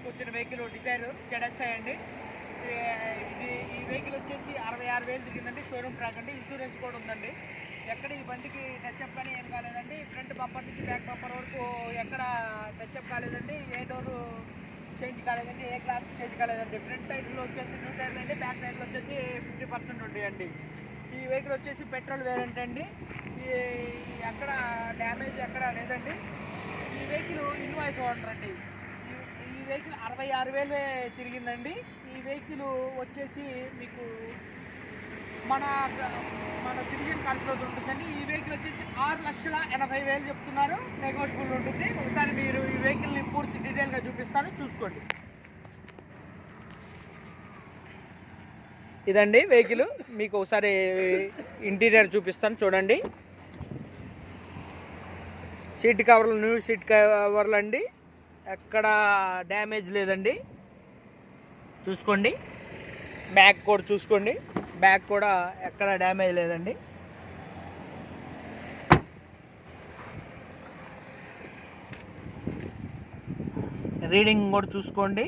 తీసుకొచ్చిన vehicle Dzire ZSI అండి. ఈ వెహికల్ వచ్చేసి 66,000 తిరిగిందండి. షోరూమ్ ట్రాక్ అండి. ఇన్సూరెన్స్ కూడా ఉందండి. ఎక్కడ ఈ బండికి టచ్అప్ కానీ ఏం కాలేదండి. ఫ్రంట్ బంపర్ నుంచి బ్యాక్ బంపర్ వరకు ఎక్కడ టచ్అప్ కాలేదండి. ఏ డోరు చేంజ్ కాలేదండి. ఏ గ్లాస్ చేంజ్ కాలేదండి. ఫ్రంట్ టైర్లో వచ్చేసి న్యూ టైర్లు అండి. బ్యాక్ టైర్లు వచ్చేసి 50% ఉంటాయండి. ఈ వెహికల్ వచ్చేసి పెట్రోల్ వేరియంట్ అండి. ఎక్కడ డ్యామేజ్ ఎక్కడ లేదండి. ఈ వెహికల్ ఇన్వాయిస్ ఓనర్ అండి. ఈ వెహికల్ 66,000 తిరిగిందండి. ఈ వెహికల్ వచ్చేసి మీకు మన సిటిజన్ కాన్స్లో ఉంటుందండి. ఈ వెహికల్ వచ్చేసి 6,80,000 చెప్తున్నారు. నెగోషియబుల్ ఉంటుంది. ఒకసారి మీరు ఈ వెహికల్ని పూర్తి డీటెయిల్గా చూపిస్తాను, చూసుకోండి. ఇదండి వెహికల్. మీకు ఒకసారి ఇంటీరియర్ చూపిస్తాను, చూడండి. సీట్ కవర్లు న్యూ సీట్ కవర్లు అండి. ఎక్కడ డ్యామేజ్ లేదండి, చూసుకోండి. బ్యాక్ కూడా చూసుకోండి. బ్యాక్ కూడా ఎక్కడ డ్యామేజ్ లేదండి. రీడింగ్ కూడా చూసుకోండి.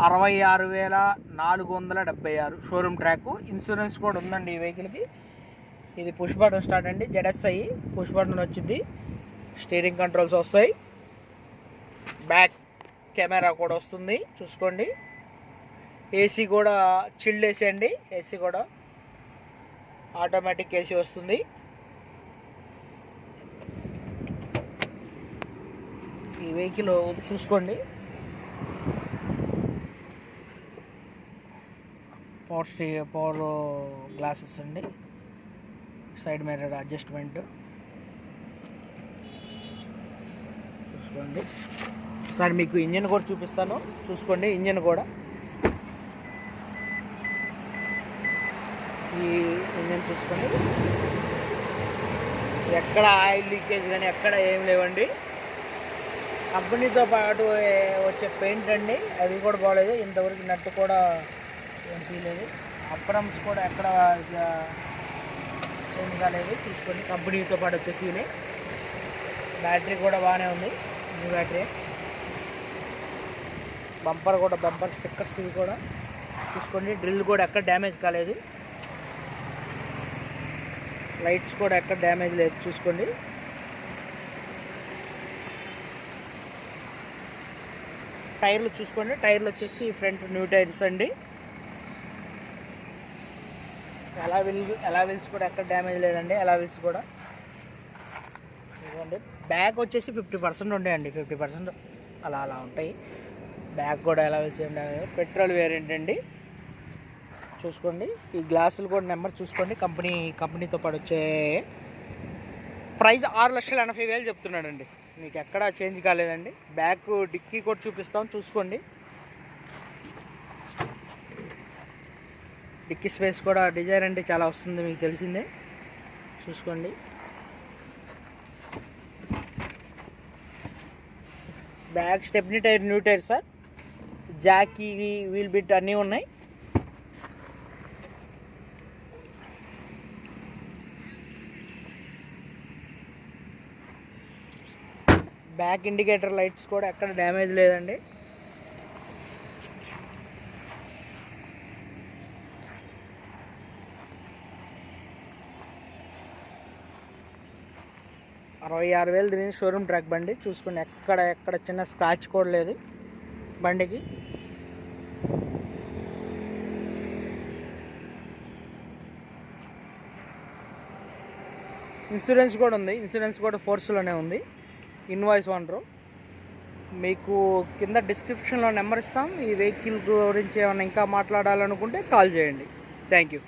66,476 షోరూమ్ ట్రాక్. ఇన్సూరెన్స్ కూడా ఉందండి ఈ వెహికల్కి. ఇది పుష్ బటన్ స్టార్ట్ అండి. ZSI పుష్ బటన్ వచ్చింది. స్టీరింగ్ కంట్రోల్స్ వస్తాయి. బ్యాక్ కెమెరా కూడా వస్తుంది, చూసుకోండి. ఏసీ కూడా చిల్డ్ ఏసీ అండి. ఏసీ కూడా ఆటోమేటిక్ ఏసీ వస్తుంది. ఈ వెహికల్ చూసుకోండి. పవర్ గ్లాసెస్ అండి. సైడ్ మిర్రర్ అడ్జస్ట్మెంట్ చూసుకోండి. ఒకసారి మీకు ఇంజన్ కూడా చూపిస్తాను, చూసుకోండి. ఇంజన్ కూడా ఈ ఇంజన్ చూసుకోండి. ఎక్కడ ఆయిల్ లీకేజ్ కానీ ఎక్కడ ఏం లేవండి. కంపెనీతో పాటు వచ్చే పెయింట్ అండి, అది కూడా బాగలేదు. ఇంతవరకు నట్టు కూడా ఏం తీయలేదు. అప్రమ్స్ కూడా ఎక్కడ చేంజ్ కాలేదు, చూసుకోండి. కంపెనీతో పాటు వచ్చేసి బ్యాటరీ కూడా బాగానే ఉంది, న్యూ బ్యాటరీ. బంపర్ కూడా, బంపర్ స్టిక్కర్స్ ఇవి కూడా చూసుకోండి. డ్రిల్ కూడా ఎక్కడ డ్యామేజ్ కాలేదు. లైట్స్ కూడా ఎక్కడ డ్యామేజ్ లేదు, చూసుకోండి. టైర్లు చూసుకోండి. టైర్లు వచ్చేసి ఫ్రంట్ న్యూ టైర్స్ అండి. ఎలావిల్స్ కూడా ఎక్కడ డ్యామేజ్ లేదండి. ఎలావిల్స్ కూడా చూడండి. బ్యాక్ వచ్చేసి 50% ఉంటాయండి. 50% అలా ఉంటాయి. బ్యాక్ కూడా ఎలావిల్స్ ఏం డ్యామేజ్. పెట్రోల్ వేరియంట్ అండి, చూసుకోండి. ఈ గ్లాసులు కూడా నెంబర్ చూసుకోండి. కంపెనీతో పాటు వచ్చే ప్రైస్ 6,80,000 చెప్తున్నాడండి. మీకు ఎక్కడ చేంజ్ కాలేదండి. బ్యాక్ డిక్కీ కూడా చూపిస్తాం, చూసుకోండి. డిక్కీ స్పేస్ కూడా డిజైర్ అంటే చాలా వస్తుంది, మీకు తెలిసిందే, చూసుకోండి. Back stepney tyre new tyre sir. Jack wheel bit అన్నీ ఉన్నాయి. బ్యాక్ ఇండికేటర్ లైట్స్ కూడా ఎక్కడ డ్యామేజ్ లేదండి. ₹66,000 షోరూమ్ ట్రాక్ బండి, చూసుకోండి. ఎక్కడ చిన్న స్క్రాచ్ కూడా లేదు బండికి. ఇన్సూరెన్స్ కూడా ఉంది. ఇన్సూరెన్స్ కూడా ఫోర్స్లోనే ఉంది. Invoice owner. మీకు కింద డిస్క్రిప్షన్లో నెంబర్ ఇస్తాం. ఈ వెహికల్ గురించి ఏమైనా ఇంకా మాట్లాడాలనుకుంటే కాల్ చేయండి. Thank you.